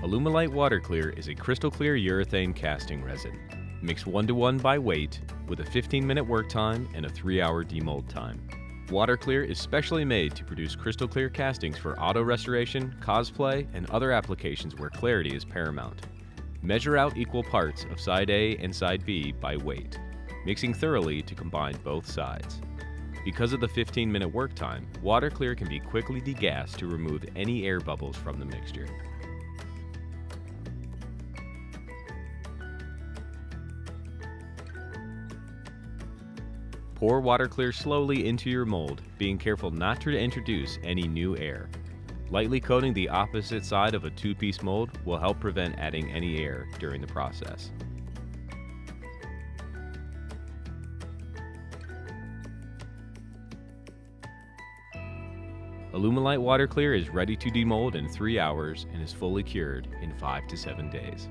Alumilite Water Clear is a crystal clear urethane casting resin. Mix 1:1 by weight with a 15-minute work time and a 3-hour demold time. Water Clear is specially made to produce crystal clear castings for auto restoration, cosplay, and other applications where clarity is paramount. Measure out equal parts of side A and side B by weight, mixing thoroughly to combine both sides. Because of the 15-minute work time, Water Clear can be quickly degassed to remove any air bubbles from the mixture. Pour Water Clear slowly into your mold, being careful not to introduce any new air. Lightly coating the opposite side of a 2-piece mold will help prevent adding any air during the process. Alumilite Water Clear is ready to demold in 3 hours and is fully cured in 5 to 7 days.